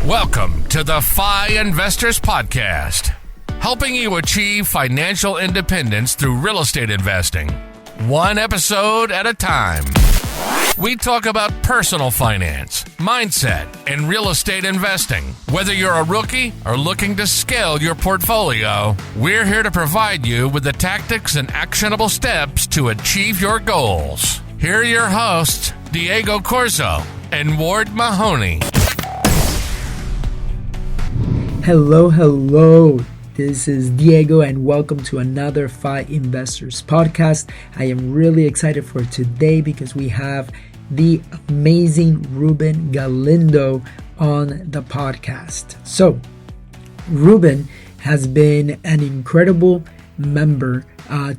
Welcome to the FI Investors Podcast, helping you achieve financial independence through real estate investing, one episode at a time. We talk about personal finance, mindset, and real estate investing. Whether you're a rookie or looking to scale your portfolio, we're here to provide you with the tactics and actionable steps to achieve your goals. Here are your hosts, Diego Corzo and Ward Mahoney. Hello. This is Diego and welcome to another FI Investors Podcast. I am really excited for today because we have the amazing Ruben Galindo on the podcast. So, Ruben has been an incredible member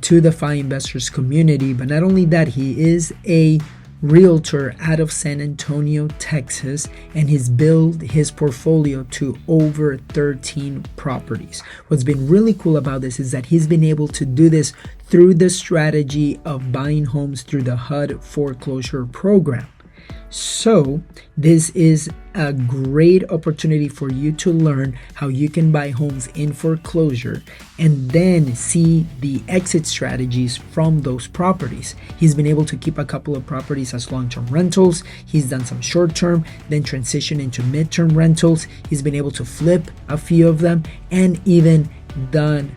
to the FI Investors community, but not only that, he is a realtor out of San Antonio, Texas, and he's built his portfolio to over 13 properties. What's been really cool about this is that he's been able to do this through the strategy of buying homes through the HUD foreclosure program. So this is a great opportunity for you to learn how you can buy homes in foreclosure and then see the exit strategies from those properties. He's been able to keep a couple of properties as long-term rentals. He's done some short-term, then transition into midterm rentals. He's been able to flip a few of them and even done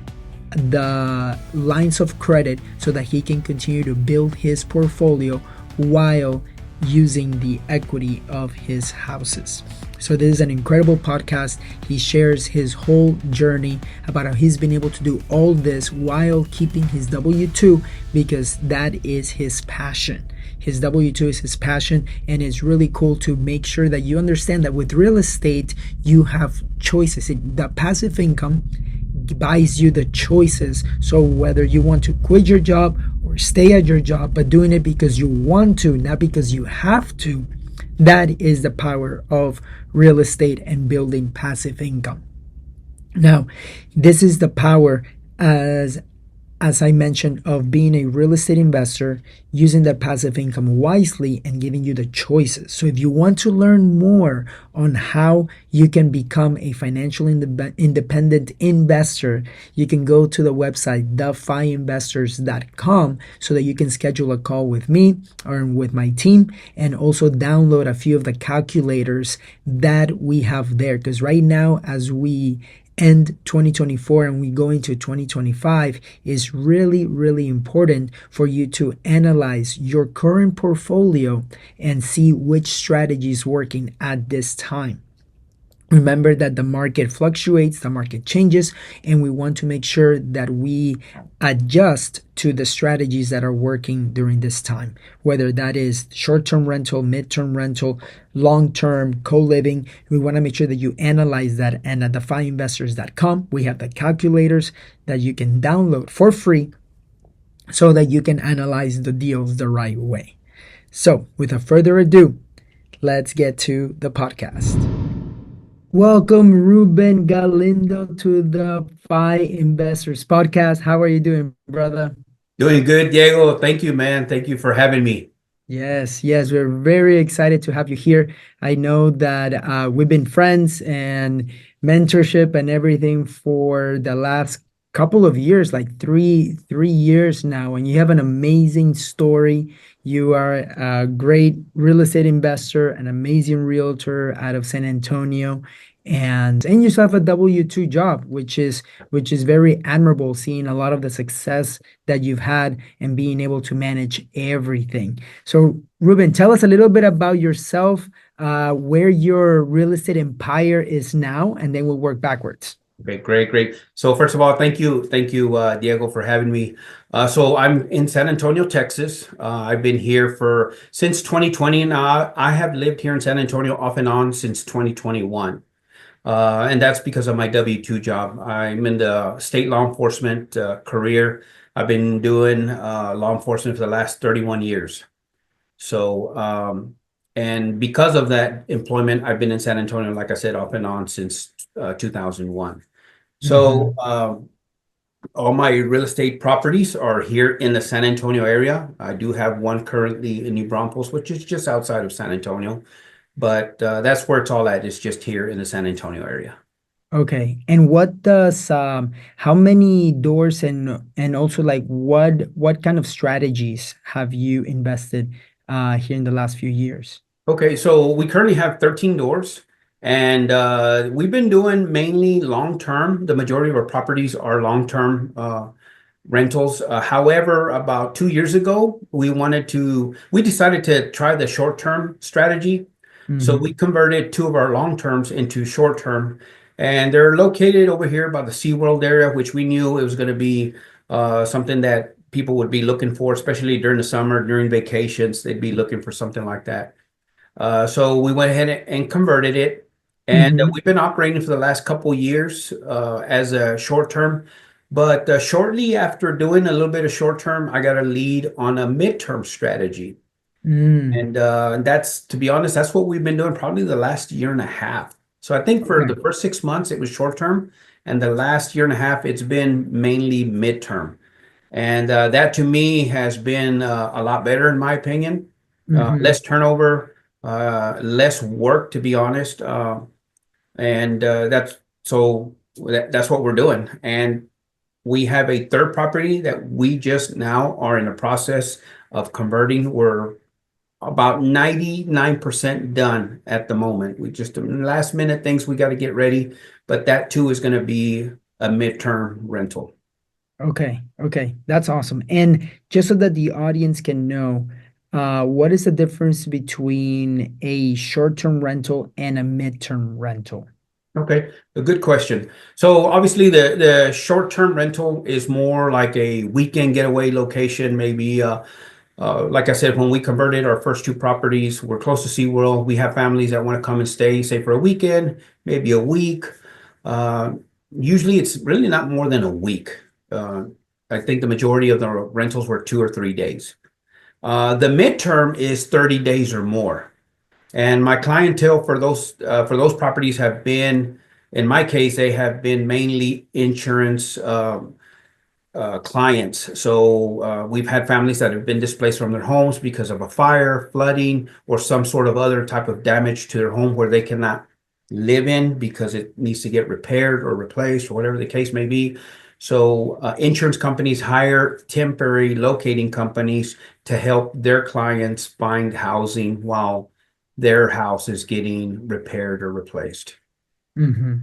the lines of credit so that he can continue to build his portfolio while using the equity of his houses. So this is an incredible podcast. He shares his whole journey about how he's been able to do all this while keeping his W-2 because that is his passion. His W-2 is his passion, and it's really cool to make sure that you understand that with real estate, you have choices. The passive income buys you the choices. So whether you want to quit your job or stay at your job, but doing it because you want to, not because you have to, that is the power of real estate and building passive income. Now, this is the power, as I mentioned, of being a real estate investor, using that passive income wisely and giving you the choices. So if you want to learn more on how you can become a financial independent investor, you can go to the website, thefiinvestors.com, so that you can schedule a call with me or with my team and also download a few of the calculators that we have there. Because right now, as we end 2024 and we go into 2025, is really important for you to analyze your current portfolio and see which strategy is working at this time. Remember that the market fluctuates, the market changes, and we want to make sure that we adjust to the strategies that are working during this time, whether that is short-term rental, midterm rental, long-term co-living. We want to make sure that you analyze that. And at thefiinvestors.com, we have the calculators that you can download for free so that you can analyze the deals the right way. So without further ado, let's get to the podcast. Welcome, Ruben Galindo, to the FI Investors Podcast. How are you doing, brother? Doing good, Diego. Thank you, man. Thank you for having me. Yes, we're very excited to have you here. I know that we've been friends and mentorship and everything for the last couple of years, like three years now, and you have an amazing story. You are a great real estate investor, an amazing realtor out of San Antonio, and you also have a W-2 job, which is very admirable, seeing a lot of the success that you've had and being able to manage everything. So, Ruben, tell us a little bit about yourself, where your real estate empire is now, and then we'll work backwards. Okay, great. So first of all, thank you, Diego, for having me. So I'm in San Antonio, Texas. I've been here since 2020. Now I have lived here in San Antonio off and on since 2021. And that's because of my W-2 job. I'm in the state law enforcement career. I've been doing law enforcement for the last 31 years. So, and because of that employment, I've been in San Antonio, like I said, off and on since 2001. So all my real estate properties are here in the San Antonio area. I do have one currently in New Braunfels, which is just outside of San Antonio. but that's where it's all at. It's just here in the San Antonio area. Okay. And what does how many doors and also like what kind of strategies have you invested here in the last few years? Okay, so we currently have 13 doors, and we've been doing mainly long term. The majority of our properties are long term rentals. However, about 2 years ago, we decided to try the short term strategy. So we Hmm. converted two of our long terms into short term, and they're located over here by the SeaWorld area, which we knew it was going to be something that people would be looking for, especially during the summer, during vacations. They'd be looking for something like that. So we went ahead and converted it, and Hmm. we've been operating for the last couple years as a short term. But shortly after doing a little bit of short term, I got a lead on a midterm strategy, Mm. and that's, to be honest, that's what we've been doing probably the last year and a half. So I think for Okay. the first 6 months it was short term, and the last year and a half it's been mainly midterm. And that to me has been a lot better in my opinion. Hmm. Less turnover, less work, to be honest. And that's what we're doing. And we have a third property that we just now are in the process of converting. We're about 99% done at the moment. We just last minute things we got to get ready, but that too is going to be a midterm rental. Okay. Okay. That's awesome. And just so that the audience can know, what is the difference between a short-term rental and a midterm rental? Okay, a good question. So obviously the short-term rental is more like a weekend getaway location, maybe like I said, when we converted our first two properties, we're close to SeaWorld. We have families that want to come and stay, say for a weekend, maybe a week. Uh, Usually it's really not more than a week. Uh, I think the majority of the rentals were 2 or 3 days. The midterm is 30 days or more. And my clientele for those properties have been, in my case, they have been mainly insurance clients. So we've had families that have been displaced from their homes because of a fire, flooding, or some sort of other type of damage to their home where they cannot live in because it needs to get repaired or replaced or whatever the case may be. So insurance companies hire temporary locating companies to help their clients find housing while their house is getting repaired or replaced. Hmm.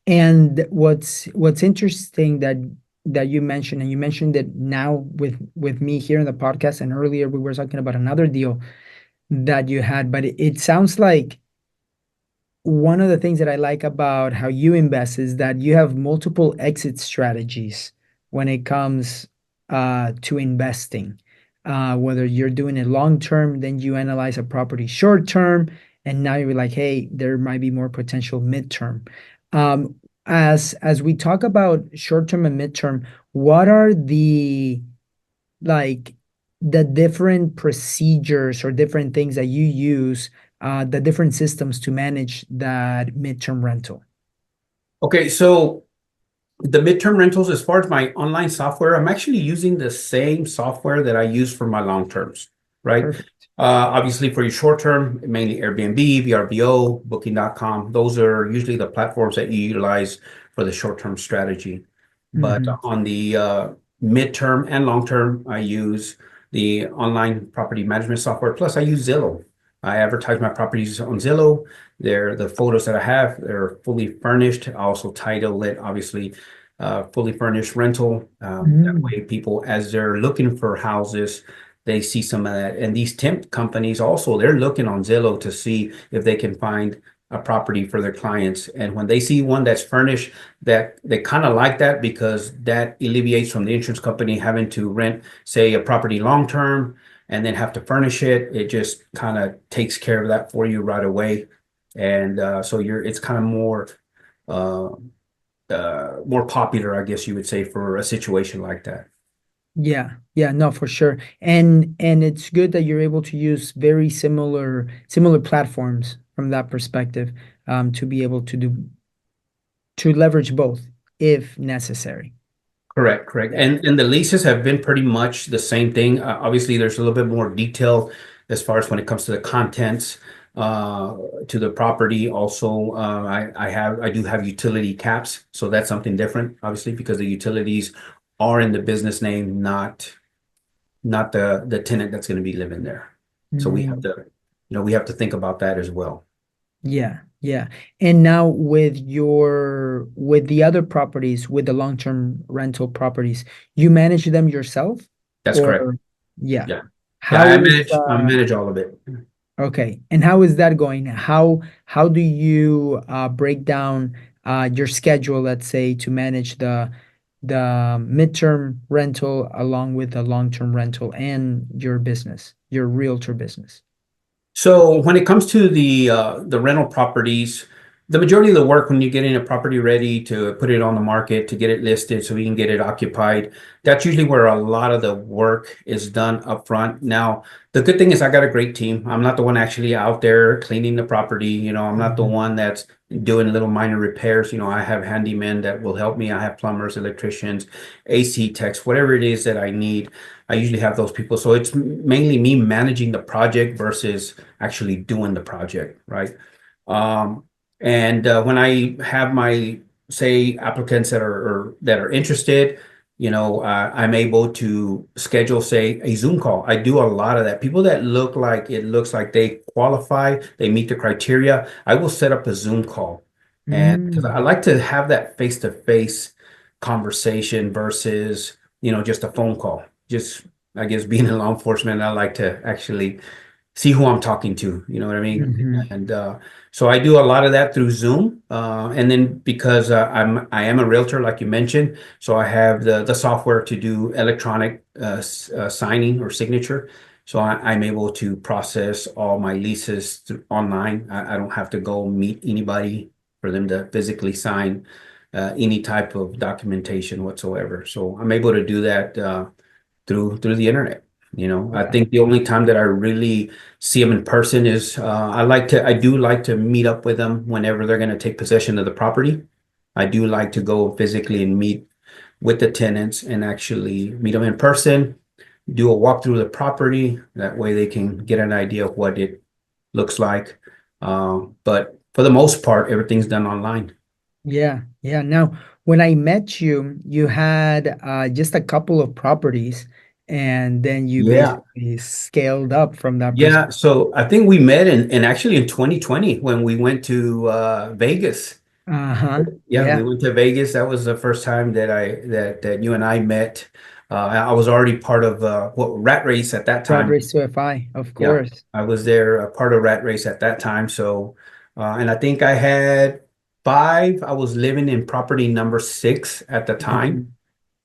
And what's interesting that you mentioned, and you mentioned it now with me here in the podcast, and earlier we were talking about another deal that you had, but it sounds like one of the things that I like about how you invest is that you have multiple exit strategies when it comes to investing. Whether you're doing it long term, then you analyze a property short term, and now you're like, hey, there might be more potential midterm. Um, as we talk about short term and midterm, what are like the different procedures or different things that you use, the different systems to manage that midterm rental? Okay, so the midterm rentals, as far as my online software, I'm actually using the same software that I use for my long terms, right? Perfect. Obviously, for your short term, mainly Airbnb, VRBO, Booking.com. Those are usually the platforms that you utilize for the short term strategy. But Hmm. on the midterm and long term, I use the online property management software. Plus, I use Zillow. I advertise my properties on Zillow. They're the photos that I have. They're fully furnished. I also title it, obviously, fully furnished rental. That Mm. way, people, as they're looking for houses, they see some of that. And these temp companies also, they're looking on Zillow to see if they can find a property for their clients. And when they see one that's furnished, that they kind of like that because that alleviates from the insurance company having to rent, say, a property long term and then have to furnish it. It just kind of takes care of that for you right away. And so it's kind of uh, more popular, I guess you would say, for a situation like that. Yeah, yeah, no, for sure. And it's good that you're able to use very similar platforms from that perspective, to be able to leverage both if necessary. Correct, correct. Yeah. And the leases have been pretty much the same thing. Obviously, there's a little bit more detail as far as when it comes to the contents. to the property. Also, I do have utility caps, so that's something different, obviously, because the utilities are in the business name, not the tenant that's going to be living there. So we have Mm, to, we have to think about that as well. yeah, yeah. And now with the other properties, with the long-term rental properties, you manage them yourself That's correct. or yeah. Yeah. Yeah, How is I manage all of it. okay. And how is that going? How do you break down your schedule, let's say, to manage the midterm rental along with the long-term rental and your business, your realtor business? So when it comes to the rental properties, the majority of the work when you're getting a property ready to put it on the market, to get it listed so we can get it occupied, that's usually where a lot of the work is done up front. Now, the good thing is I got a great team. I'm not the one actually out there cleaning the property. I'm not the Mhm. one that's doing little minor repairs. I have handymen that will help me. I have plumbers, electricians, AC techs, whatever it is that I need. I usually have those people. So it's mainly me managing the project versus actually doing the project, right? Um, and when I have my say applicants that are interested, I'm able to schedule say a Zoom call. I do a lot of that. People that looks like they qualify, they meet the criteria. I will set up a Zoom call, and because I Mm, like to have that face-to-face conversation versus just a phone call. Just I guess being in law enforcement, I like to actually see who I'm talking to. You know what I mean? mhm. And so I do a lot of that through Zoom. And then because I am a realtor, like you mentioned, so I have the software to do electronic signing or signature. So I'm able to process all my leases online. I don't have to go meet anybody for them to physically sign any type of documentation whatsoever. So I'm able to do that through the internet. I Yeah. think the only time that I really see them in person is I do like to meet up with them whenever they're going to take possession of the property. I do like to go physically and meet with the tenants and actually meet them in person, do a walk through the property. That way they can get an idea of what it looks like. But for the most part, everything's done online. Yeah, yeah. Now, when I met you, you had just a couple of properties, and then you Yeah. basically scaled up from that Yeah. perspective. So I think we met in actually in 2020 when we went to Vegas. Uh-huh. Yeah, we Yeah. went to Vegas. That was the first time that you and I met. I was already part of what Rat Race at that Broad time. race to FI, of Yeah, course. I was there, part of Rat Race at that time. So, and I think I had five. I was living in property number six at the time,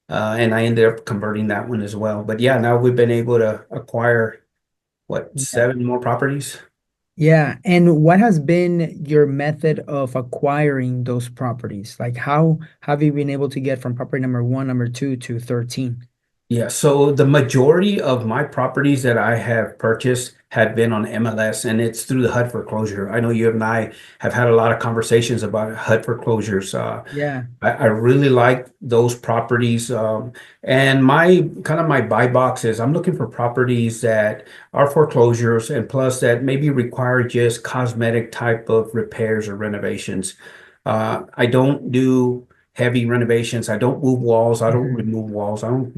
Mhm. and I ended up converting that one as well. But yeah, now we've been able to acquire what, Yeah. seven more properties. Yeah. And what has been your method of acquiring those properties? Like how have you been able to get from property number one, number two to 13? Yeah, so the majority of my properties that I have purchased had been on MLS, and it's through the HUD foreclosure. I know you and I have had a lot of conversations about HUD foreclosures. Yeah. I really like those properties. And my buy box is I'm looking for properties that are foreclosures and plus that maybe require just cosmetic type of repairs or renovations. I don't do heavy renovations. I don't move walls. I don't Mhm. remove walls. I don't,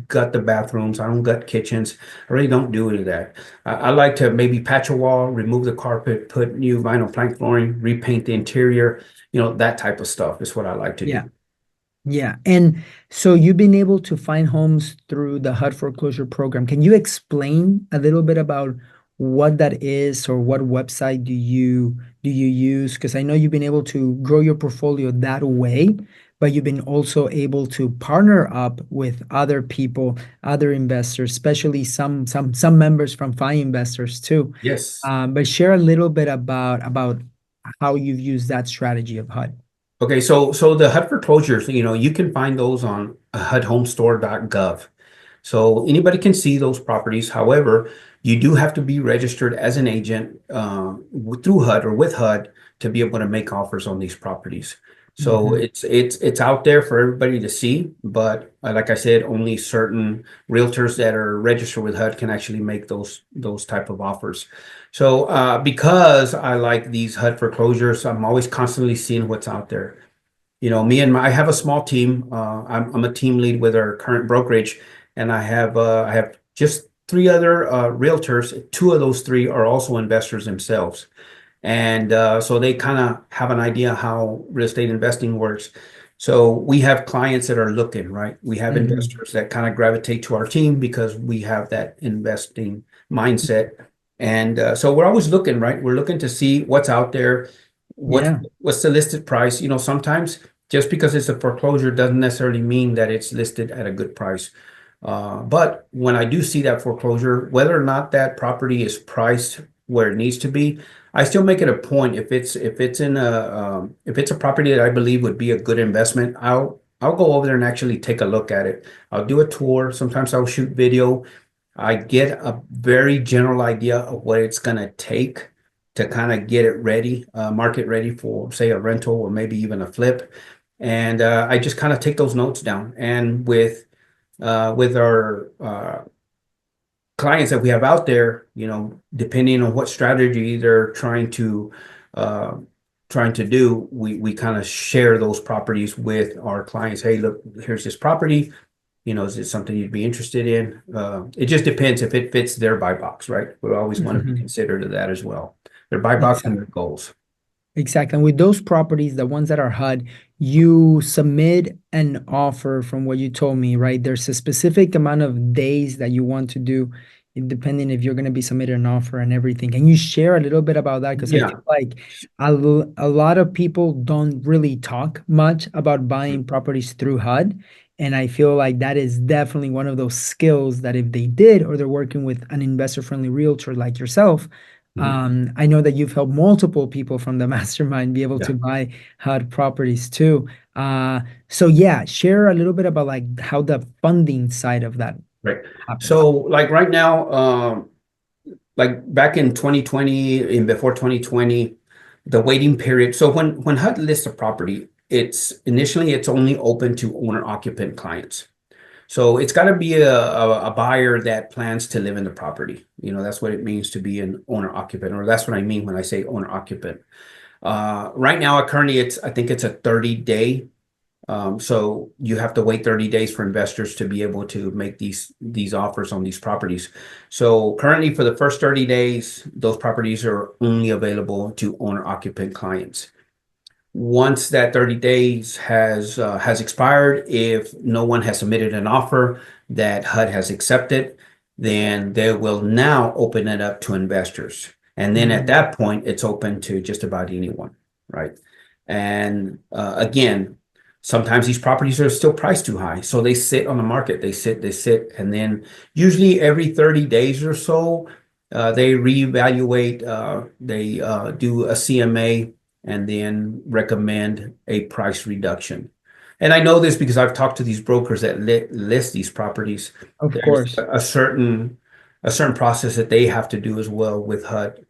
gut the bathrooms. I don't gut kitchens. I really don't do any of that. I like to maybe patch a wall, remove the carpet, put new vinyl plank flooring, repaint the interior. That type of stuff is what I like to Yeah. do. Yeah. And so you've been able to find homes through the HUD foreclosure program. Can you explain a little bit about what that is or what website do you use? Because I know you've been able to grow your portfolio that way, but you've been also able to partner up with other people, other investors, especially some members from FI investors too. Yes. But share a little bit about how you've used that strategy of HUD. Okay, so the HUD foreclosures, you can find those on hudhomestore.gov. So anybody can see those properties. However, you do have to be registered as an agent through HUD or with HUD to be able to make offers on these properties. So Mhm. it's out there for everybody to see, but like I said, only certain realtors that are registered with HUD can actually make those type of offers. So because I like these HUD foreclosures, I'm always constantly seeing what's out there. I have a small team. I'm a team lead with our current brokerage, and I have just three other realtors. Two of those three are also investors themselves. And so they kind of have an idea how real estate investing works. So we have clients that are looking, right? We have Hmm. investors that kind of gravitate to our team because we have that investing mindset. And so we're always looking, right? We're looking to see what's out there, what's Yeah. what's the listed price. Sometimes just because it's a foreclosure doesn't necessarily mean that it's listed at a good price. But when I do see that foreclosure, whether or not that property is priced where it needs to be, I still make it a point if it's a property that I believe would be a good investment, I'll go over there and actually take a look at it. I'll do a tour. Sometimes I'll shoot video. I get a very general idea of what it's gonna take to kind of get it ready, market ready for, say, a rental or maybe even a flip. And I just kind of take those notes down. And with our clients that we have out there, depending on what strategy they're uh, trying to do, we kind of share those properties with our clients. Hey, look, here's this property. Is it something you'd be interested in? It just depends if it fits their buy box, right? We always want to be Hmm. considerate of that as well. Their buy box and their Exactly. goals. Exactly. And with those properties, the ones that are HUD, you submit an offer from what you told me, right? There's a specific amount of days that you want to do, depending if you're going to be submitting an offer and everything. Can you share a little bit about that? Because I Yeah. feel like a lot of people don't really talk much about buying properties through HUD. And I feel like that is definitely one of those skills that if they did, or they're working with an investor-friendly realtor like yourself, Mhm. I know that you've helped multiple people from the mastermind be able to Yeah. buy HUD properties too. So yeah, share a little bit about like how the funding side of that Right. happens. So like right now, like back in 2020 and before 2020, the waiting period. So when HUD lists a property, it's only open to owner occupant clients. So it's got to be a buyer that plans to live in the property. That's what it means to be an owner occupant, or that's what I mean when I say owner occupant. Right now, currently, I think it's a 30-day. So you have to wait 30 days for investors to be able to make these offers on these properties. So currently, for the first 30 days, those properties are only available to owner occupant clients. Once that 30 days has expired, if no one has submitted an offer that HUD has accepted, then they will now open it up to investors. And then at Mhm. that point, it's open to just about anyone, right? And again, sometimes these properties are still priced too high, so they sit on the market. They sit, and then usually every 30 days or so, they reevaluate. They do a CMA and then recommend a price reduction. And I know this because I've talked to these brokers that list these properties. Of There's course. a certain process that they have to do as well with HUD.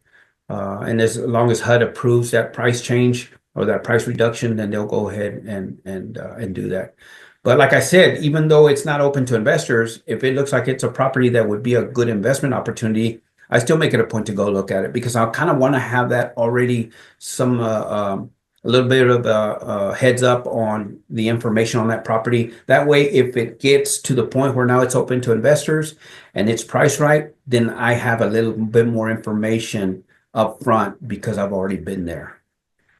And as long as HUD approves that price change or that price reduction, then they'll go ahead and do that. But like I said, even though it's not open to investors, if it looks like it's a property that would be a good investment opportunity, I still make it a point to go look at it because I kind of want to have that already some a little bit of a heads up on the information on that property. That way, if it gets to the point where now it's open to investors and it's priced right, then I have a little bit more information up front because I've already been there.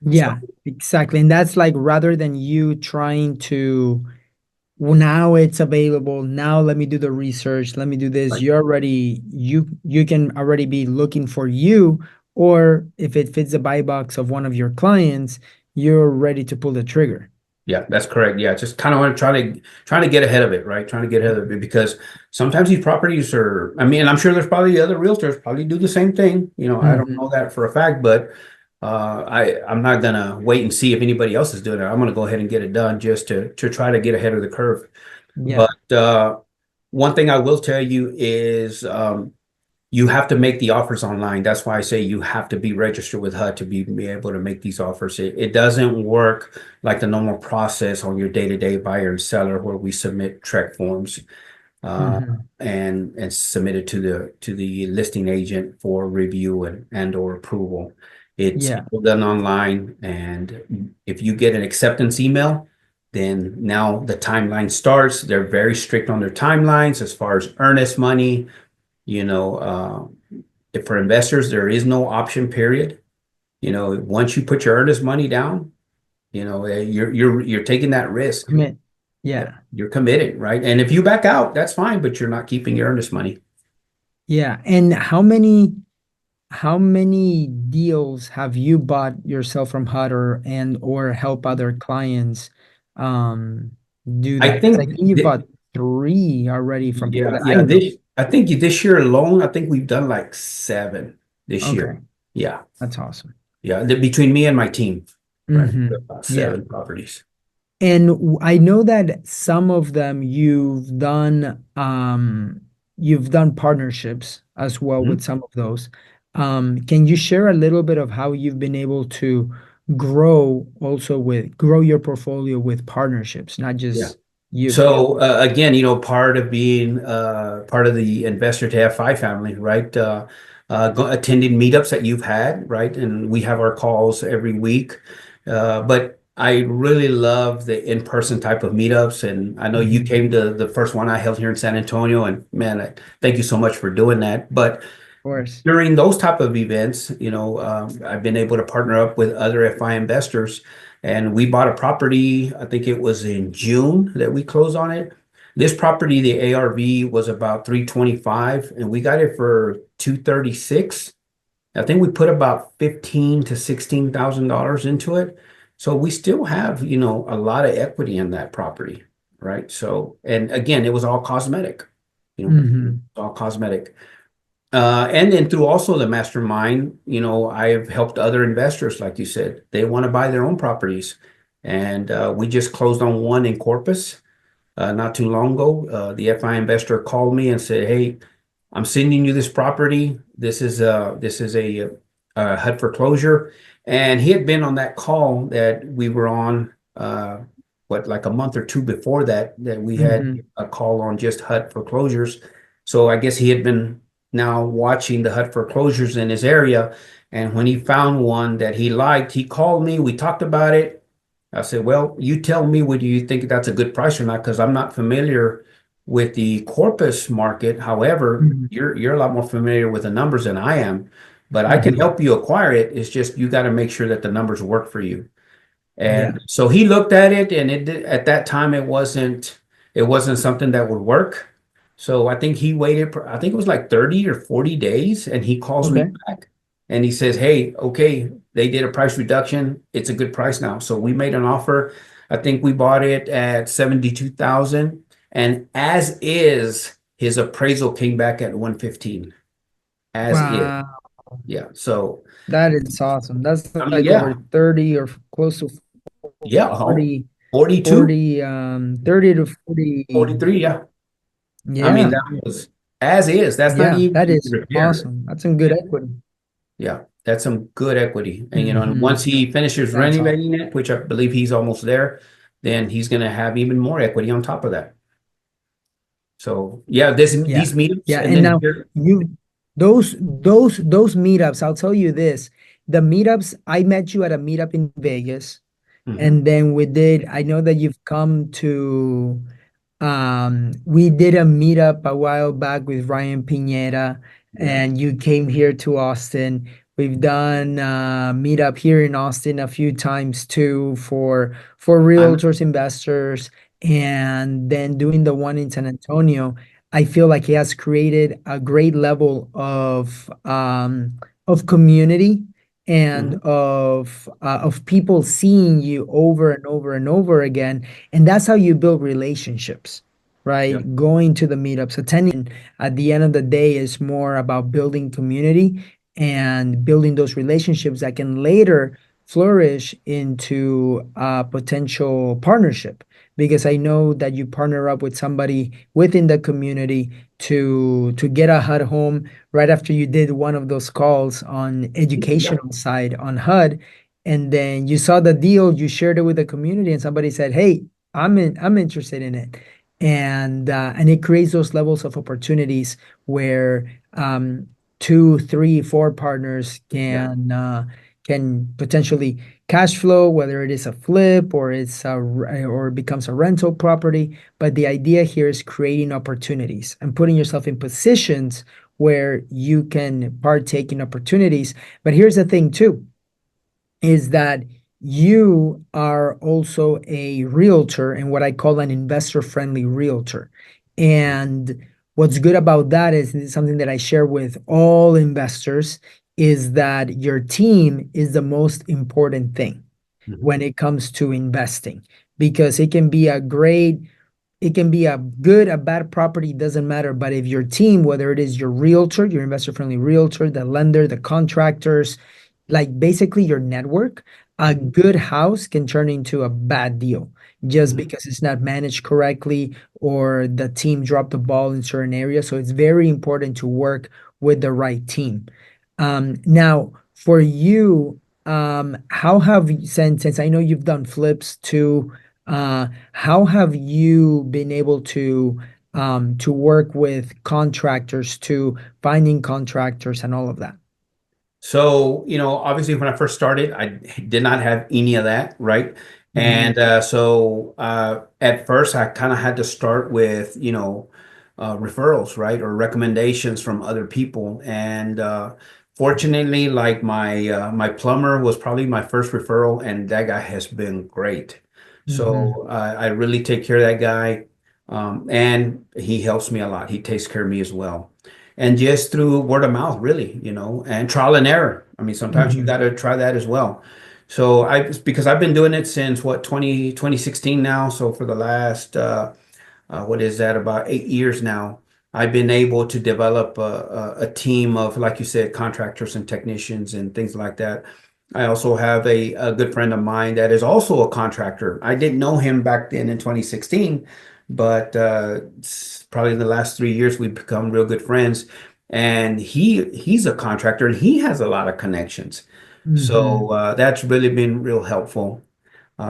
So Yeah, exactly. And that's like rather than you trying to, well, now it's available. Now let me do the research. Let me do this. right. You can already be looking for you, or if it fits the buy box of one of your clients, you're ready to pull the trigger. Yeah, that's correct. Yeah, just kind of want to trying to get ahead of it, right? Trying to get ahead of it because sometimes these properties are. I mean, I'm sure there's probably other realtors probably do the same thing. I don't Mhm. know that for a fact, but I'm not gonna wait and see if anybody else is doing it. I'm gonna go ahead and get it done just to try to get ahead of the curve. Yeah. But one thing I will tell you is you have to make the offers online. That's why I say you have to be registered with HUD to be able to make these offers. It doesn't work like the normal process on your day-to-day buyer and seller where we submit TREC forms. uh, Hmm. and submit it to the listing agent for review and or approval. It's Yeah. all done online, and if you get an acceptance email, then now the timeline starts. They're very strict on their timelines as far as earnest money. You know, if for investors, there is no option period. Once you put your earnest money down, you're taking that risk. Commit. Yep, Yeah. you're committed, right? And if you back out, that's fine, but you're not keeping your earnest money. Yeah. And how many deals have you bought yourself from HUD or help other clients um do I that? 'Cause I think, think you bought three already from people yeah, that I yeah. know. I think this year alone, I think we've done like seven this year. Okay, Yeah, that's awesome. yeah. Between me and my team, right? About Yeah. seven properties. And I know that some of them you've done partnerships as well with Mhm. some of those. Can you share a little bit of how you've been able to grow your portfolio with partnerships, not Yeah. just you? So again, part of being part of the investor to have five family, right? Attending meetups that you've had, right? And we have our calls every week. But I really love the in-person type of meetups. And I know you Mhm. came to the first one I held here in San Antonio, and man, thank you so much for doing that. But Of course. during those type of events, I've been able to partner up with other FI investors, and we bought a property. I think it was in June that we closed on it. This property, the ARV was about 325, and we got it for 236. I think we put about 15 to $16,000 into it. So we still have, a lot of equity in that property, right? So, and again, it was all cosmetic, Hmm. all cosmetic. And then through also the mastermind, I have helped other investors, like you said, they want to buy their own properties. And we just closed on one in Corpus not too long ago. The FI investor called me and said, "Hey, I'm sending you this property. This is a HUD foreclosure." And he had been on that call that we were on, like a month or two before that we had Hmm. a call on just HUD foreclosures. So I guess he had been now watching the HUD foreclosures in his area. And when he found one that he liked, he called me. We talked about it. I said, "Well, you tell me whether you think that's a good price or not, because I'm not familiar with the Corpus market. However, Hmm. you're a lot more familiar with the numbers than I am, but I can Hmm. help you acquire it. It's just you got to make sure that the numbers work for you." Yeah. And so he looked at it, and at that time it wasn't something that would work. So I think he waited. I think it was like 30 or 40 days, and he calls me Okay. back, and he says, "Hey, okay, they did a price reduction. It's a good price now." So we made an offer. I think we bought it at 72,000, and as is, his appraisal came back at 115. As is, Wow. yeah. So That is awesome. That's I mean, like over yeah, 30 or close to yeah, 40, 42, 40, 30 to 40. 43, yeah. I mean, Yeah. that was as is. That's not Yeah. even That is repaired. awesome. That's some good equity. Yeah, that's some good equity. And Hmm. once he finishes That's awesome. renovating it, which I believe he's almost there, then he's going to have even more equity on top of that. So yeah, these Yeah. meetups, Yeah. and And then now here. you those meetups, I'll tell you this. The meetups, I met you at a meetup in Vegas. Mhm, And then I know that you've come to we did a meetup a while back with Ryan Pineda, yeah, and you came here to Austin. We've done meetup here in Austin a few times too for I'm realtors, investors, and then doing the one in San Antonio. I feel like he has created a great level of community and mhm, of people seeing you over and over and over again, and that's how you build relationships, yeah, right? Going to the meetups, attending at the end of the day is more about building community and building those relationships that can later flourish into a potential partnership. Because I know that you partner up with somebody within the community to get a HUD home right after you did one of those calls on yeah. educational side on HUD, and then you saw the deal, you shared it with the community, and somebody said, "Hey, I'm interested in it." and it creates those levels of opportunities where two, three, four partners Yeah. can potentially cash flow, whether it is a flip or or it becomes a rental property. But the idea here is creating opportunities and putting yourself in positions where you can partake in opportunities. But here's the thing too, is that you are also a realtor and what I call an investor friendly realtor. And what's good about that is, and it's something that I share with all investors, is that your team is the most important thing Mhm. when it comes to investing, because it can be a good, a bad property, doesn't matter. But if your team, whether it is your realtor, your investor friendly realtor, the lender, the contractors, like basically your network, a Mhm. good house can turn into a bad deal just Mhm. because it's not managed correctly or the team dropped the ball in certain areas. So it's very important to work with the right team. Now, for you, how have you, since I know you've done flips too, how have you been able to work with contractors, to finding contractors and all of that? So, obviously when I first started, I did not have any of that, right? Mhm. And at first I kind of had to start with, referrals, right? Or recommendations from other people. And fortunately, like my plumber was probably my first referral, and that guy has been great. Mhm. So I really take care of that guy. And he helps me a lot. He takes care of me as well, and just through word of mouth, really, and trial and error. I mean, sometimes you got Mhm. to try that as well. So because I've been doing it since what, 2016 now. So for the last, what is that, about 8 years now, I've been able to develop a team of, like you said, contractors and technicians and things like that. I also have a good friend of mine that is also a contractor. I didn't know him back then in 2016, but probably in the last 3 years we've become real good friends. And he's a contractor and he has a lot of connections. So Mhm. that's really been real helpful.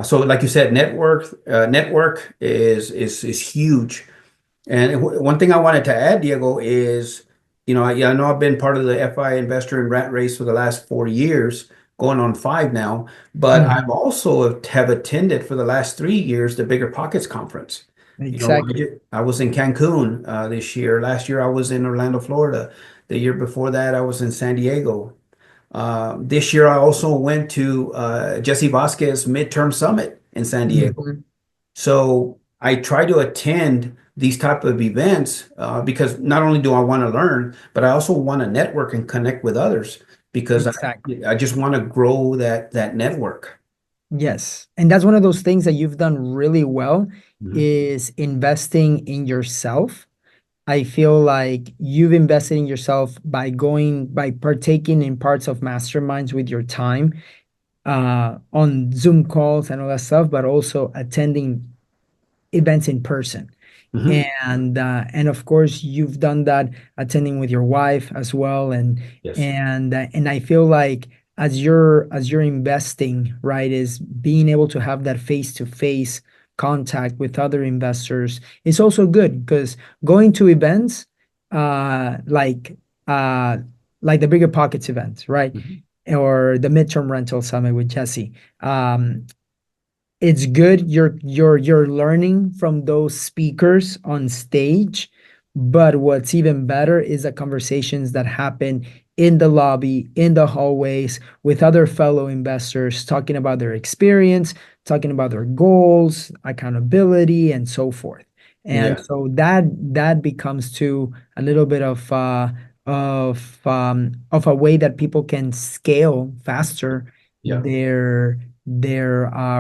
So, like you said, network is huge. And one thing I wanted to add, Diego, is, I know I've been part of the FI investor and rat race for the last 4 years, going on 5 now, but I've Mhm. also have attended for the last 3 years the Bigger Pockets Conference. Exactly. I was in Cancun this year. Last year I was in Orlando, Florida. The year before that I was in San Diego. This year I also went to Jesse Vasquez Midterm Summit in San Diego. Mhm. So I try to attend these type of events because not only do I want to learn, but I also want to network and connect with others because Exactly. I just want to grow that network. Yes. And that's one of those things that you've done really well, Mhm. is investing in yourself. I feel like you've invested in yourself by partaking in parts of masterminds with your time, on Zoom calls and all that stuff, but also attending events in person. Mhm. And of course you've done that attending with your wife as well. Yes. And I feel like as you're investing, right, is being able to have that face to face contact with other investors is also good, because going to events uh like uh like the Bigger Pockets events, right, Mhm. or the Midterm Rental Summit with Jesse, it's good, you're learning from those speakers on stage. But what's even better is the conversations that happen in the lobby, in the hallways, with other fellow investors, talking about their experience, talking about their goals, accountability, and so forth. And Yeah. so that becomes to a little bit of a way that people can scale faster Yeah. their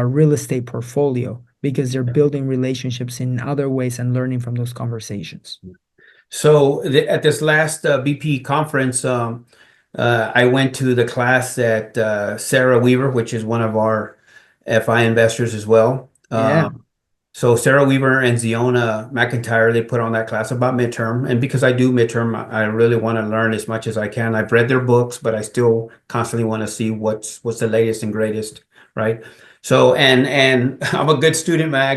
real estate portfolio, because they're Yeah. building relationships in other ways and learning from those conversations. So at this last BP conference, I went to the class that Sarah Weaver, which is one of our FI investors as well. Yeah. So Sarah Weaver and Ziona McIntyre, they put on that class about midterm. And because I do midterm, I really want to learn as much as I can. I've read their books, but I still constantly want to see what's the latest and greatest, right? So and I'm a good student, man. I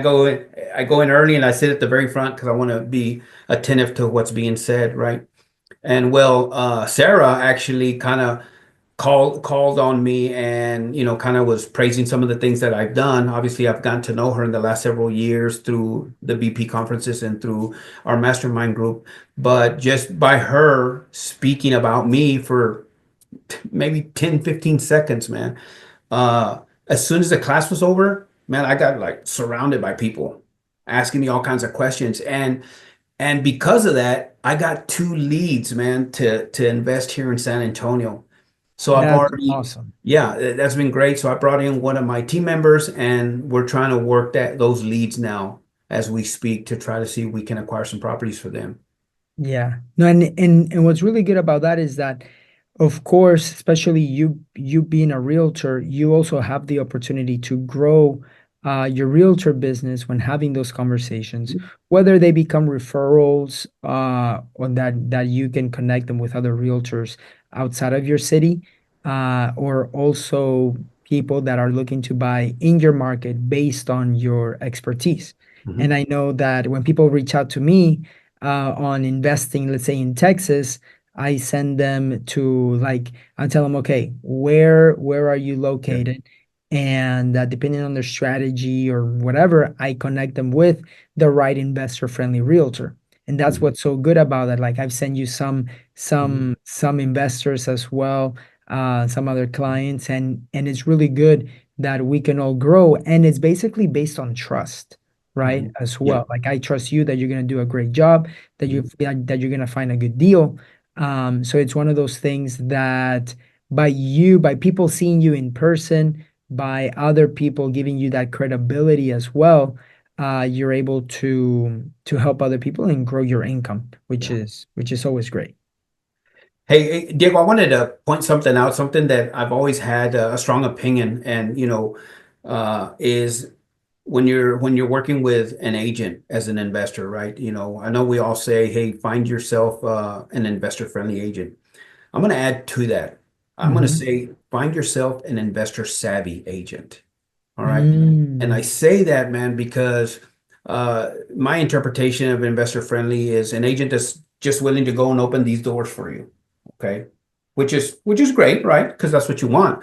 go in early and I sit at the very front because I want to be attentive to what's being said, right? And well, Sarah actually kind of called on me and kind of was praising some of the things that I've done. Obviously, I've gotten to know her in the last several years through the BP conferences and through our mastermind group. But just by her speaking about me for maybe 10, 15 seconds, man, as soon as the class was over, man, I got like surrounded by people asking me all kinds of questions. And because of that, I got two leads, man, to invest here in San Antonio. So I've That's already, awesome. yeah, that's been great. So I brought in one of my team members, and we're trying to work those leads now as we speak to try to see if we can acquire some properties for them. Yeah. No, and what's really good about that is that, of course, especially you being a realtor, you also have the opportunity to grow your realtor business when having those conversations, whether they become referrals or that you can connect them with other realtors outside of your city, or also people that are looking to buy in your market based on your expertise. Mhm. And I know that when people reach out to me on investing, let's say in Texas, I send them to like I tell them, okay, where are you Yeah. located? And depending on their strategy or whatever, I connect them with the right investor-friendly realtor. And that's Mhm. what's so good about it. Like I've sent you Mhm. some investors as well, some other clients, and it's really good that we can all grow. And it's basically based on trust, right? Mhm. As Yeah. well. Like I trust you that you're gonna do a great job, that you Mhm. that you're gonna find a good deal. So it's one of those things that by people seeing you in person, by other people giving you that credibility as well, you're able to help other people and grow your income, Yeah. which is always great. Hey, Diego, I wanted to point something out, something that I've always had a strong opinion, and is when you're working with an agent as an investor, right? I know we all say, hey, find yourself an investor-friendly agent. I'm going to add to that. I'm going to Mhm. say, find yourself an investor-savvy agent. All right. And I Mm. say that, man, because my interpretation of investor friendly is an agent that's just willing to go and open these doors for you. Okay. Which is great, right? Because that's what you want.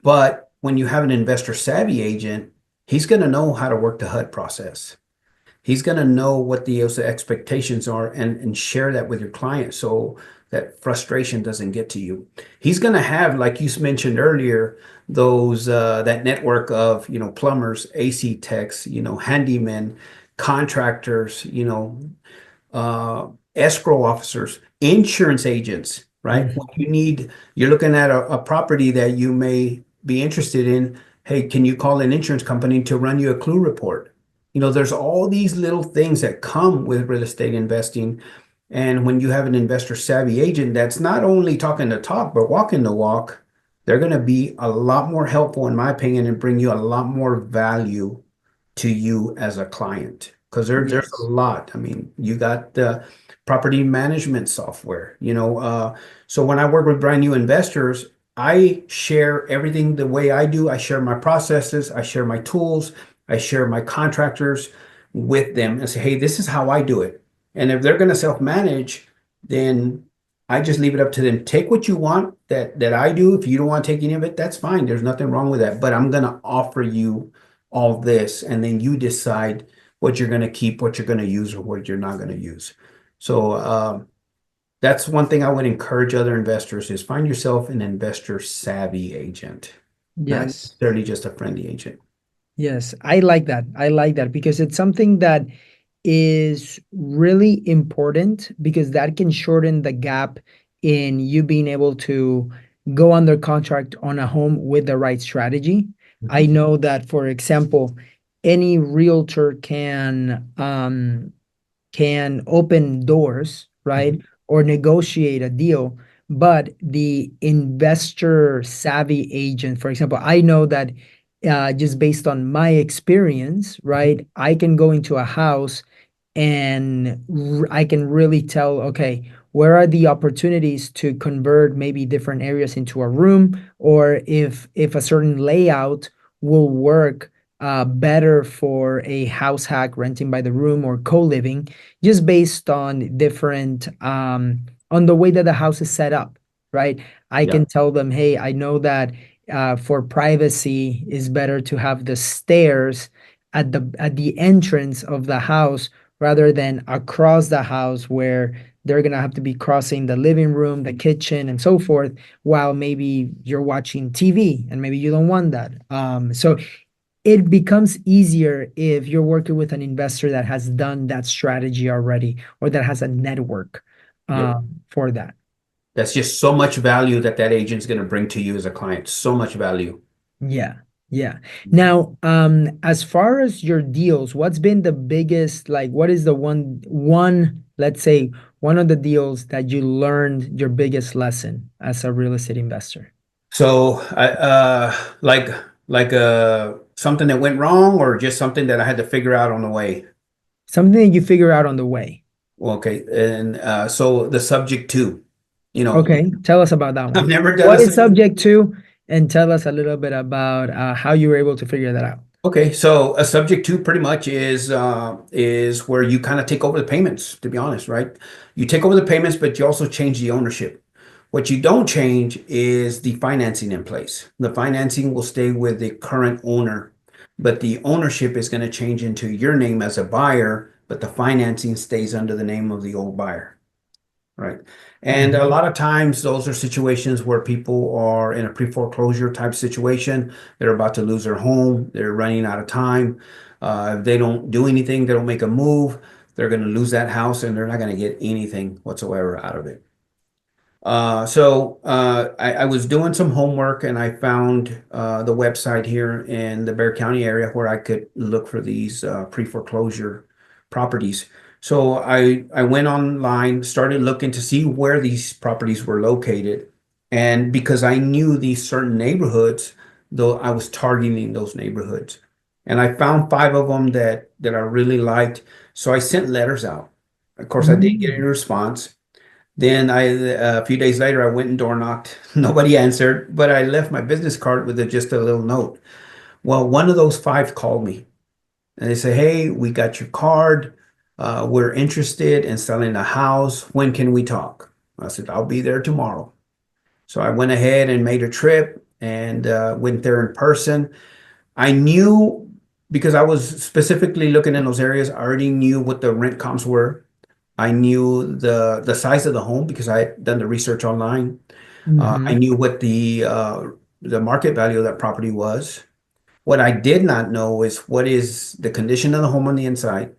But when you have an investor savvy agent, he's going to know how to work the HUD process. He's going to know what the expectations are and share that with your client so that frustration doesn't get to you. He's going to have, like you mentioned earlier, those that network of plumbers, AC techs, handymen, contractors, escrow officers, insurance agents, right? When Mhm. you're looking at a property that you may be interested in. Hey, can you call an insurance company to run you a clue report? There's all these little things that come with real estate investing. And when you have an investor savvy agent that's not only talking the talk, but walking the walk, they're going to be a lot more helpful, in my opinion, and bring you a lot more value to you as a client. Because there's a Yes. lot. I mean, you got the property management software, so when I work with brand new investors, I share everything the way I do. I share my processes, I share my tools, I share my contractors with them and say, hey, this is how I do it. And if they're going to self-manage, then I just leave it up to them. Take what you want that I do. If you don't want to take any of it, that's fine. There's nothing wrong with that. But I'm going to offer you all this, and then you decide what you're going to keep, what you're going to use, or what you're not going to use. So that's one thing I would encourage other investors is find yourself an investor savvy agent, not Yes. necessarily just a friendly agent. Yes. I like that. I like that because it's something that is really important because that can shorten the gap in you being able to go under contract on a home with the right strategy. I Mhm. know that, for example, any realtor can open doors, right? Mhm. Or negotiate a deal. But the investor savvy agent, for example, I know that just based on my experience, right? I can go into a house and I can really tell, okay, where are the opportunities to convert maybe different areas into a room, or if a certain layout will work better for a house hack renting by the room or co-living, just based on different on the way that the house is set up, right? I Yeah. can tell them, hey, I know that for privacy is better to have the stairs at the entrance of the house rather than across the house where they're gonna have to be crossing the living room, the kitchen, and so forth, while maybe you're watching TV and maybe you don't want that. So it becomes easier if you're working with an investor that has done that strategy already or that has a network Yep. for that. That's just so much value that that agent's going to bring to you as a client. So much value. Yeah, yeah. Now, as far as your deals, what's been the biggest, like, what is the let's say, one of the deals that you learned your biggest lesson as a real estate investor? So, something that went wrong, or just something that I had to figure out on the way. Something that you figure out on the way. Okay, and so the subject to, you know, Okay, tell us about that I've one. never done a What is subject. subject to? And tell us a little bit about how you were able to figure that out. Okay, so a subject to pretty much is where you kind of take over the payments, to be honest, right? You take over the payments, but you also change the ownership. What you don't change is the financing in place. The financing will stay with the current owner, but the ownership is going to change into your name as a buyer, but the financing stays under the name of the old buyer. Right. And a Mhm. lot of times those are situations where people are in a pre-foreclosure type situation. They're about to lose their home. They're running out of time. If they don't do anything, they don't make a move, they're going to lose that house and they're not going to get anything whatsoever out of it. I was doing some homework and I found the website here in the Bexar County area where I could look for these pre-foreclosure properties. So I went online, started looking to see where these properties were located. And because I knew these certain neighborhoods, though I was targeting those neighborhoods. And I found five of them that I really liked. So I sent letters out. Of course, I didn't get any Mm. response. Then a few days later, I went and door knocked. Nobody answered, but I left my business card with just a little note. Well, one of those five called me and they said, "Hey, we got your card. We're interested in selling a house. When can we talk?" I said, "I'll be there tomorrow." So I went ahead and made a trip and went there in person. I knew because I was specifically looking in those areas, I already knew what the rent comps were. I knew the size of the home because I had done the research online. I Mhm. knew what the market value of that property was. What I did not know is what is the condition of the home on the inside.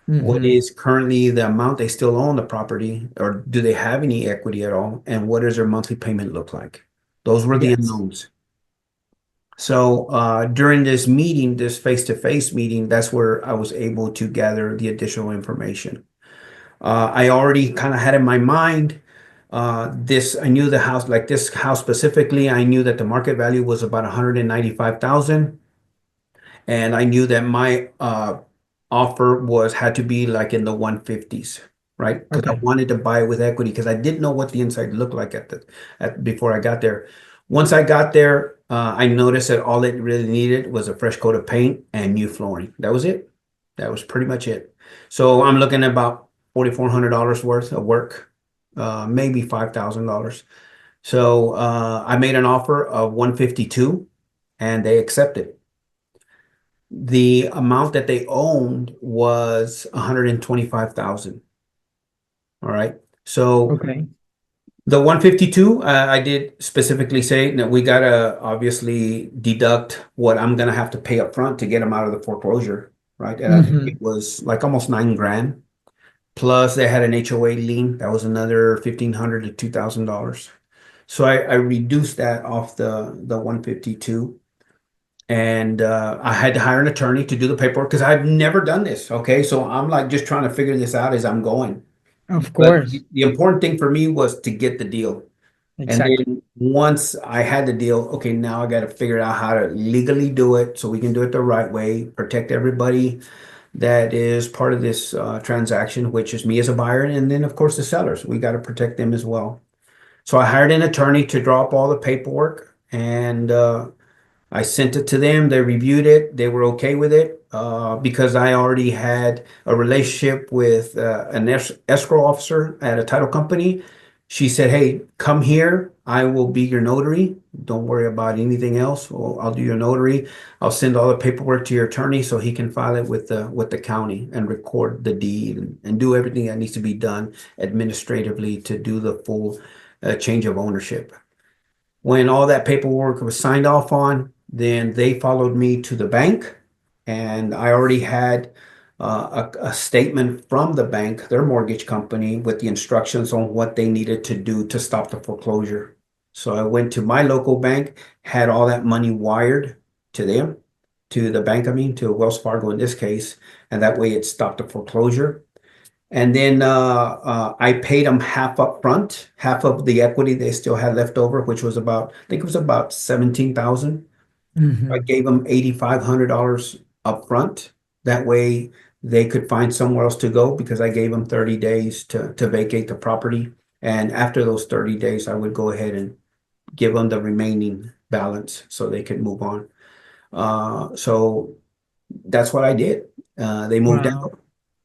What Mhm. is currently the amount they still own the property, or do they have any equity at all? And what does their monthly payment look like? Those were the Yes. unknowns. So during this meeting, this face-to-face meeting, that's where I was able to gather the additional information. I already kind of had in my mind I knew the house, like this house specifically, I knew that the market value was about 195,000. And I knew that my offer had to be like in the 150s, right? Because I Okay. wanted to buy it with equity because I didn't know what the inside looked like before I got there. Once I got there, I noticed that all it really needed was a fresh coat of paint and new flooring. That was it. That was pretty much it. So I'm looking at about $4,400 worth of work, maybe $5,000. So I made an offer of 152 and they accepted. The amount that they owned was 125,000. All right. So Okay. the 152, I did specifically say that we gotta obviously deduct what I'm gonna have to pay up front to get them out of the foreclosure, right? And I think it Mhm. was like almost 9 grand. Plus they had an HOA lien. That was another 1,500 to $2,000. So I reduced that off the 152. And I had to hire an attorney to do the paperwork because I've never done this. Okay, so I'm like just trying to figure this out as I'm going. Of But course. the important thing for me was to get the deal. And Exactly. then once I had the deal, okay, now I got to figure out how to legally do it so we can do it the right way, protect everybody that is part of this transaction, which is me as a buyer, and then of course the sellers. We got to protect them as well. So I hired an attorney to draw up all the paperwork, and I sent it to them. They reviewed it. They were okay with it because I already had a relationship with an escrow officer at a title company. She said, "Hey, come here. I will be your notary. Don't worry about anything else. Well, I'll do your notary. I'll send all the paperwork to your attorney so he can file it with the county and record the deed and do everything that needs to be done administratively to do the full change of ownership." When all that paperwork was signed off on, then they followed me to the bank, and I already had a statement from the bank, their mortgage company, with the instructions on what they needed to do to stop the foreclosure. So I went to my local bank, had all that money wired to them, to the bank, I mean, to Wells Fargo in this case, and that way it stopped the foreclosure. And then I paid them half up front, half of the equity they still had left over, which was about, I think it was about 17,000. I Hmm. gave them $8,500 up front. That way they could find somewhere else to go because I gave them 30 days to vacate the property. And after those 30 days, I would go ahead and give them the remaining balance so they could move on. So that's what I did. They moved Wow. out.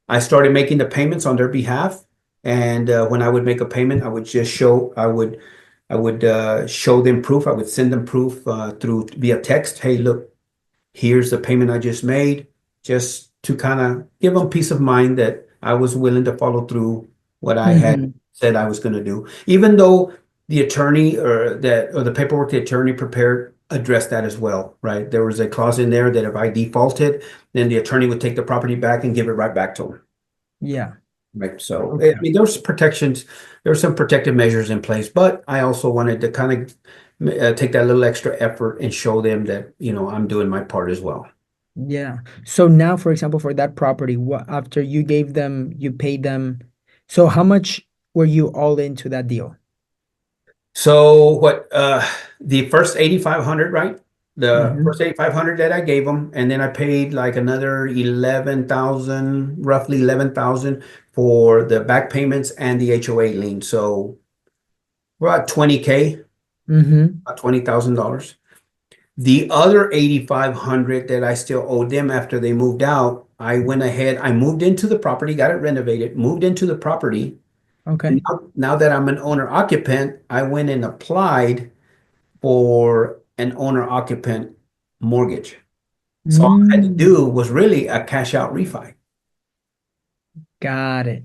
I started making the payments on their behalf. And when I would make a payment, I would just show, I would show them proof. I would send them proof through via text. Hey, look, here's the payment I just made, just to kind of give them peace of mind that I was willing to follow through what I had Hmm. said I was going to do, even though the attorney or the paperwork the attorney prepared addressed that as well, right? There was a clause in there that if I defaulted, then the attorney would take the property back and give it right back to him. Yeah. Right. So, I Okay. mean, there's protections, there's some protective measures in place, but I also wanted to kind of take that little extra effort and show them that, I'm doing my part as well. Yeah. So now, for example, for that property, what after you gave them, you paid them. So how much were you all into that deal? So the first 8,500, right? The first Hmm. 8,500 that I gave them, and then I paid like another 11,000, roughly 11,000 for the back payments and the HOA lien. So we're at 20K, Hmm. about $20,000. The other 8,500 that I still owed them after they moved out, I went ahead, I moved into the property, got it renovated, moved into the property. And Okay. now that I'm an owner occupant, I went and applied for an owner occupant mortgage. So all I had to Mm, do was really a cash out refi. got it.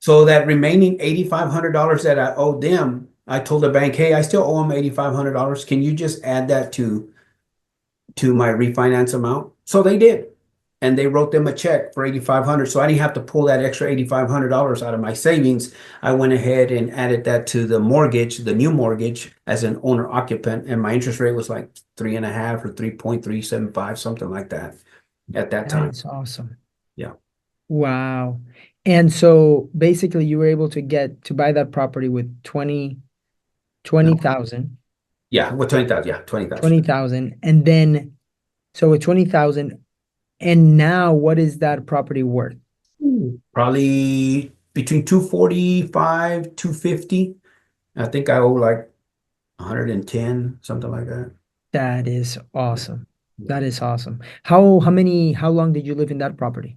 So that remaining $8,500 that I owed them, I told the bank, hey, I still owe them $8,500. Can you just add that to my refinance amount? So they did. And they wrote them a check for 8,500. So I didn't have to pull that extra $8,500 out of my savings. I went ahead and added that to the mortgage, the new mortgage, as an owner occupant. And my interest rate was like 3.5 or 3.375, something like that at that That time. is awesome. Yeah. Wow. And so basically you were able to get to buy that property with 20,000, Yeah. What, 20,000? Yeah, 20,000. 20,000, and then so with 20,000, and now what is that property worth? Probably between 245, 250. I think I owe like 110, something like that. That is Yeah. awesome. Yeah. That is awesome. How long did you live in that property?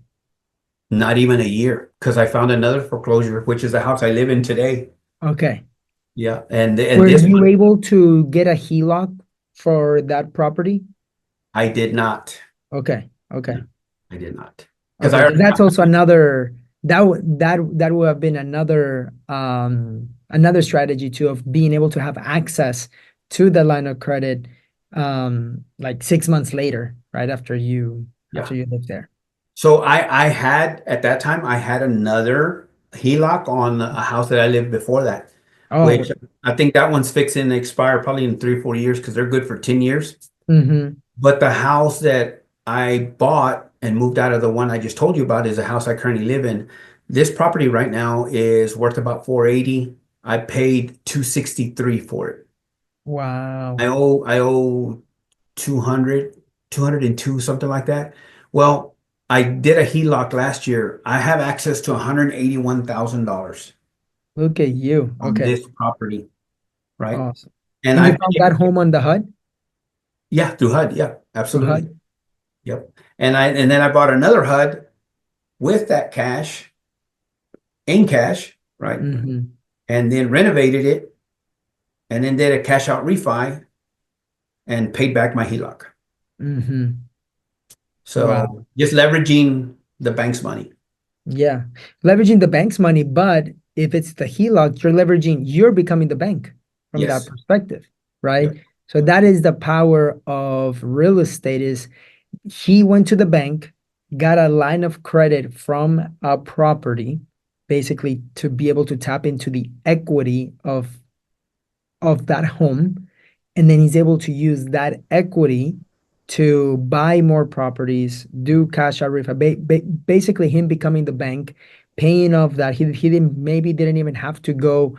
Not even a year, because I found another foreclosure, which is the house I live in today. Okay. Yeah, and Were this you one able to get a HELOC for that property? I did not. Okay. Yeah, Okay. I did not, because Okay, I because already that's also another that would have been another strategy too of being able to have access to the line of credit like 6 months later, right yeah. after you live there. So I had at that time I had another HELOC on a house that I lived before that, which Oh, I think that one's fixing to expire probably in 3 or 4 years because they're good for 10 years. mm-hmm. But the house that I bought and moved out of the one I just told you about is a house I currently live in. This property right now is worth about 480. I paid 263 for it. Wow. I owe 200, 202, something like that. Well, I did a HELOC last year. I have access to $181,000 Look at you. on Okay. this property, right? Awesome. And And you I've been found able that home on the HUD? Yeah, through HUD. Yeah, through absolutely. HUD? Yep. And then I bought another HUD with that cash, in cash, right? Mm-hmm. And then renovated it and then did a cash out refi and paid back my HELOC. Mm-hmm. So Wow. just leveraging the bank's money. Yeah. Leveraging the bank's money, but if it's the HELOC, you're becoming the bank from that Yes. perspective, right? Yep. So that is the power of real estate is he went to the bank, got a line of credit from a property, basically to be able to tap into the equity of that home, and then he's able to use that equity to buy more properties, do cash out refi, basically him becoming the bank, paying off that he didn't even have to go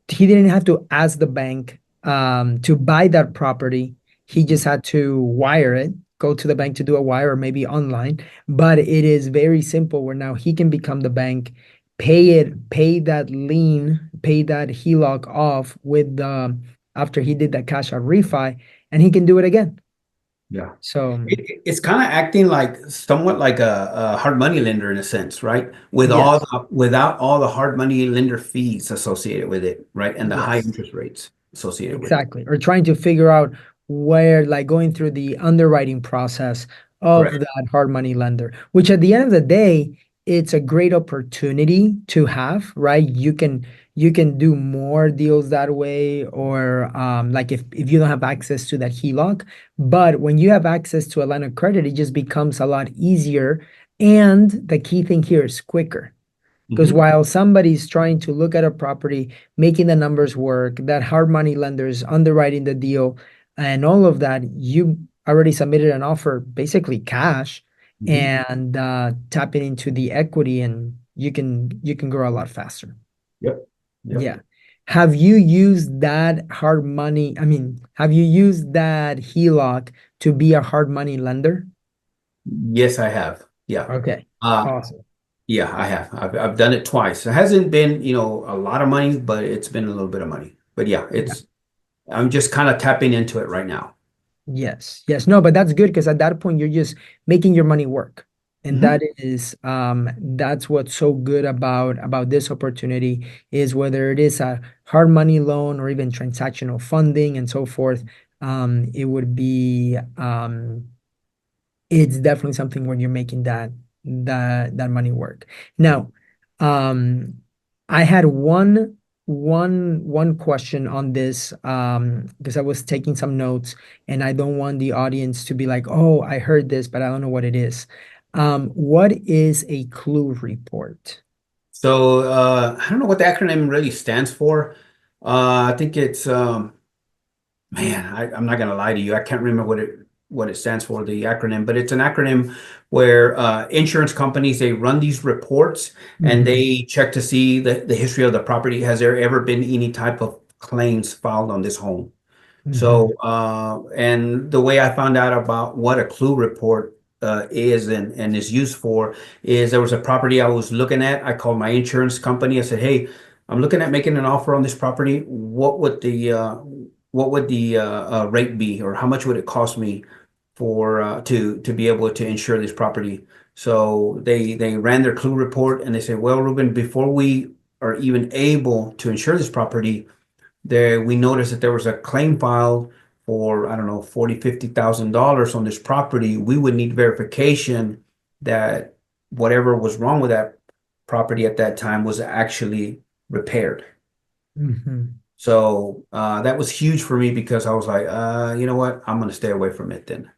he didn't have to ask the bank to buy that property. He just had to wire it, go to the bank to do a wire or maybe online. But it is very simple where now he can become the bank, pay that lien, pay that HELOC off with the after he did that cash out refi, and he can do it again. Yeah. So It's kind of acting like somewhat like a hard money lender in a sense, right? With all yes, the without all the hard money lender fees associated with it, right? And the high yes. interest rates associated with it. Exactly. Or trying to figure out where, like going through the underwriting process of Correct. that hard money lender, which at the end of the day, it's a great opportunity to have, right? You can do more deals that way, or like if you don't have access to that HELOC, but when you have access to a line of credit, it just becomes a lot easier. And the key thing here is quicker. Because Hmm. while somebody's trying to look at a property, making the numbers work, that hard money lenders underwriting the deal, and all of that, you already submitted an offer, basically cash, Hmm. and tapping into the equity, and you can grow a lot faster. Yep. Yep. Yeah. Have you used that hard money? I mean, have you used that HELOC to be a hard money lender? Yes, I have. Yeah. Okay. Uh, Awesome. yeah, I have. I've done it twice. It hasn't been, a lot of money, but it's been a little bit of money. But yeah, I'm just kind of tapping into it right now. Yes, yes, no, but that's good because at that point you're just making your money work. And Hmm. that's what's so good about this opportunity is whether it is a hard money loan or even transactional funding and so forth, it would be it's definitely something when you're making that money work. Now, um, I had one question on this because I was taking some notes and I don't want the audience to be like, "Oh, I heard this, but I don't know what it is." What is a clue report? So I don't know what the acronym really stands for. I think it's man, I'm not gonna lie to you. I can't remember what it stands for, the acronym, but it's an acronym where insurance companies they run these reports and Hmm. they check to see the history of the property. Has there ever been any type of claims filed on this home? Hmm. So, and the way I found out about what a clue report is and is used for is there was a property I was looking at. I called my insurance company. I said, "Hey, I'm looking at making an offer on this property. What would the rate be, or how much would it cost me for to be able to insure this property?" So they ran their clue report and they said, "Well, Ruben, before we are even able to insure this property." There we noticed that there was a claim filed for, I don't know, 40, $50,000 on this property. We would need verification that whatever was wrong with that property at that time was actually repaired. Hmm. So that was huge for me because I was like, you know what? I'm going to stay away from it then.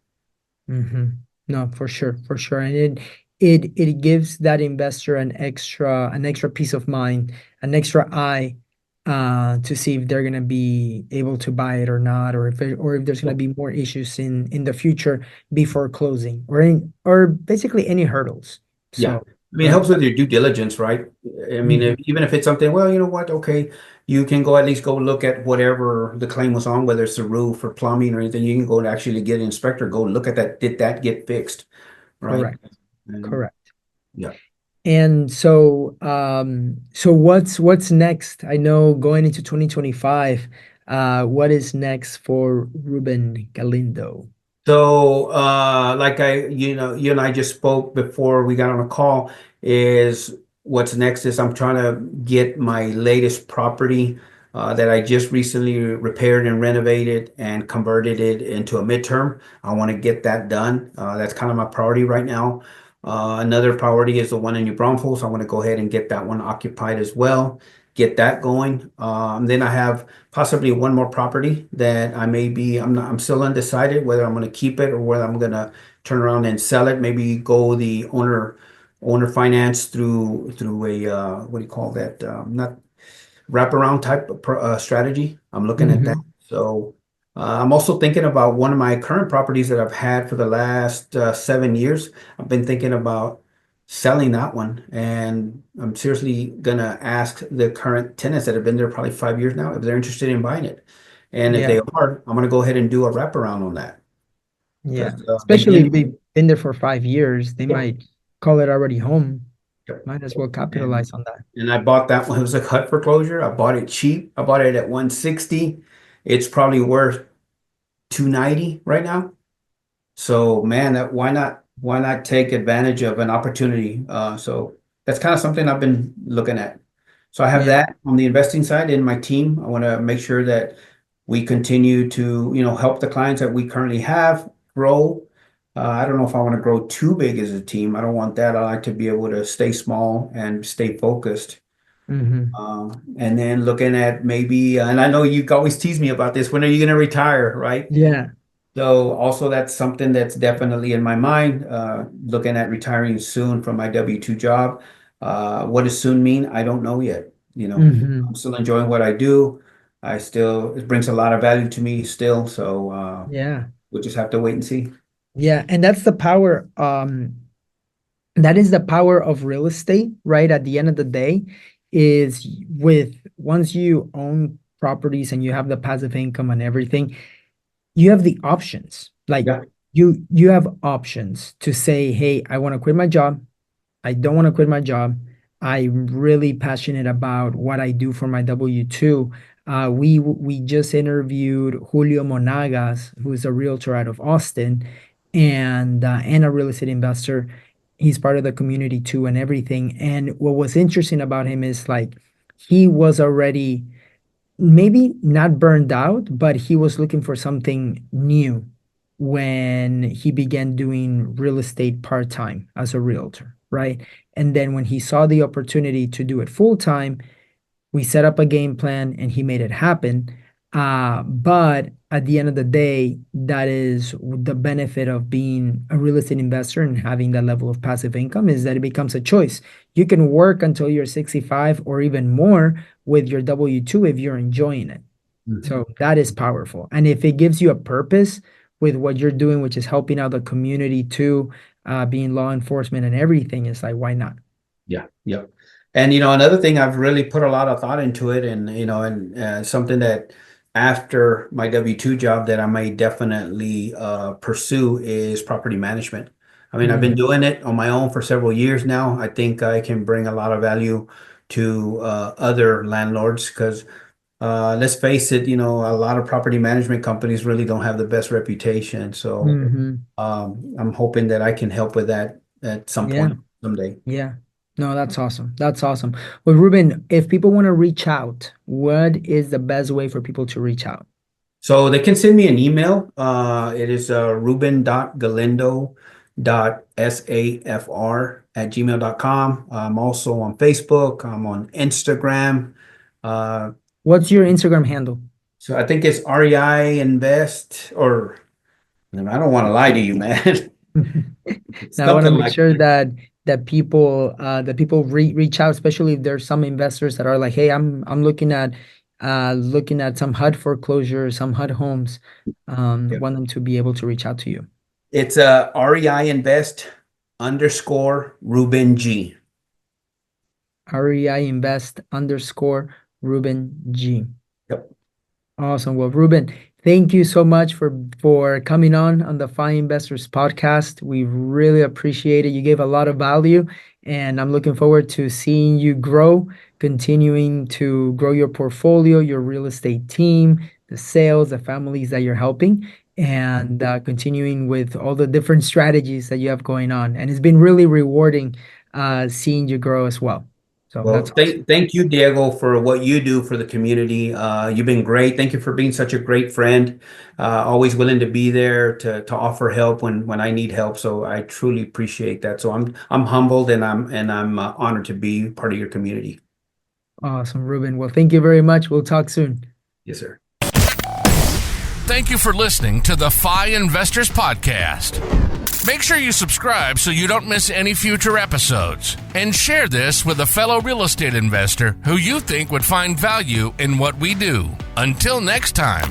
Hmm. No, for sure, for sure. And it gives that investor an extra peace of mind, an extra eye to see if they're gonna be able to buy it or not, or if there's gonna Yep. be more issues in the future before closing, or basically any hurdles. Yeah. So I mean, it right. helps with your due diligence, right? I mean, Mhm. even if it's something, well, you know what? Okay, you can go at least go look at whatever the claim was on, whether it's the roof or plumbing or anything. You can go and actually get an inspector, go look at that. Did that get fixed? Right? Correct. And Correct. yeah. And so, so what's next? I know going into 2025, What is next for Ruben Galindo? So, like you and I just spoke before we got on a call, is what's next is I'm trying to get my latest property that I just recently repaired and renovated and converted it into a midterm. I want to get that done. That's kind of my priority right now. Another priority is the one in New Braunfels. I want to go ahead and get that one occupied as well, get that going. Then I have possibly one more property that I'm still undecided whether I'm going to keep it or whether I'm going to turn around and sell it. Maybe go the owner finance through a what do you call that? Not wraparound type of strategy. I'm looking at that. Hmm. So I'm also thinking about one of my current properties that I've had for the last 7 years. I've been thinking about selling that one, and I'm seriously gonna ask the current tenants that have been there probably 5 years now if they're interested in buying it. And if Yeah, they are, I'm gonna go ahead and do a wrap-around on that. yeah. Because Especially if again, they've been there for 5 years, they yeah. might call it already home. Yep. Might as well And capitalize on that. and I bought that one. It was a cut foreclosure. I bought it cheap. I bought it at 160. It's probably worth 290 right now. So man, why not take advantage of an opportunity? So that's kind of something I've been looking at. So I have Yeah. that on the investing side in my team. I want to make sure that we continue to, help the clients that we currently have grow. I don't know if I want to grow too big as a team. I don't want that. I like to be able to stay small and stay focused. Hmm. And then looking at maybe, and I know you always tease me about this, when are you going to retire, right? Yeah. So also that's something that's definitely in my mind, looking at retiring soon from my W-2 job. What does soon mean? I don't know yet. I'm Hmm. still enjoying what I do. It brings a lot of value to me still. So Yeah. we'll just have to wait and see. Yeah. And that's the power. That is the power of real estate, right? At the end of the day, is with once you own properties and you have the passive income and everything, you have the options. Like Yeah. you have options to say, hey, I want to quit my job. I don't want to quit my job. I'm really passionate about what I do for my W-2. We just interviewed Julio Monagas, who is a realtor out of Austin and a real estate investor. He's part of the community too and everything. And what was interesting about him is like he was already maybe not burned out, but he was looking for something new when he began doing real estate part-time as a realtor, right? And then when he saw the opportunity to do it full-time, we set up a game plan and he made it happen. But at the end of the day, that is the benefit of being a real estate investor and having that level of passive income is that it becomes a choice. You can work until you're 65 or even more with your W-2 if you're enjoying it. Mhm. So that is powerful. And if it gives you a purpose with what you're doing, which is helping out the community too, being law enforcement and everything, it's like, why not? Yeah. Yep. And another thing, I've really put a lot of thought into it, and something that after my W-2 job that I may definitely pursue is property management. I mean, I've been Mhm. doing it on my own for several years now. I think I can bring a lot of value to other landlords because let's face it, a lot of property management companies really don't have the best reputation. So Mhm. I'm hoping that I can help with that at some Yeah. point someday. Yeah. No, that's awesome. That's awesome. Well, Ruben, if people want to reach out, what is the best way for people to reach out? So they can send me an email. It is ruben.galindo.safr@gmail.com. I'm also on Facebook. I'm on Instagram. Uh, What's your Instagram handle? so I think it's REI Invest, or I don't want to lie to you, man. It's Now, I want to something make like sure that people reach out, especially if there's some investors that are like, "Hey, I'm looking at some HUD foreclosure, some HUD homes." that. Want them to be able to reach out to you. It's REI Invest underscore Ruben G. REI Invest underscore Ruben G. Yep. Awesome. Well, Ruben, thank you so much for coming on the Fine Investors podcast. We really appreciate it. You gave a lot of value, and I'm looking forward to seeing you grow, continuing to grow your portfolio, your real estate team, the sales, the families that you're helping, and continuing with all the different strategies that you have going on. And it's been really rewarding seeing you grow as well. So that's Well, awesome. thank you, Diego, for what you do for the community. You've been great. Thank you for being such a great friend. Always willing to be there to offer help when I need help. So I truly appreciate that. So I'm humbled and I'm honored to be part of your community. Awesome, Ruben. Well, thank you very much. We'll talk soon. Yes, sir. Thank you for listening to the FI Investors Podcast. Make sure you subscribe so you don't miss any future episodes. And share this with a fellow real estate investor who you think would find value in what we do. Until next time.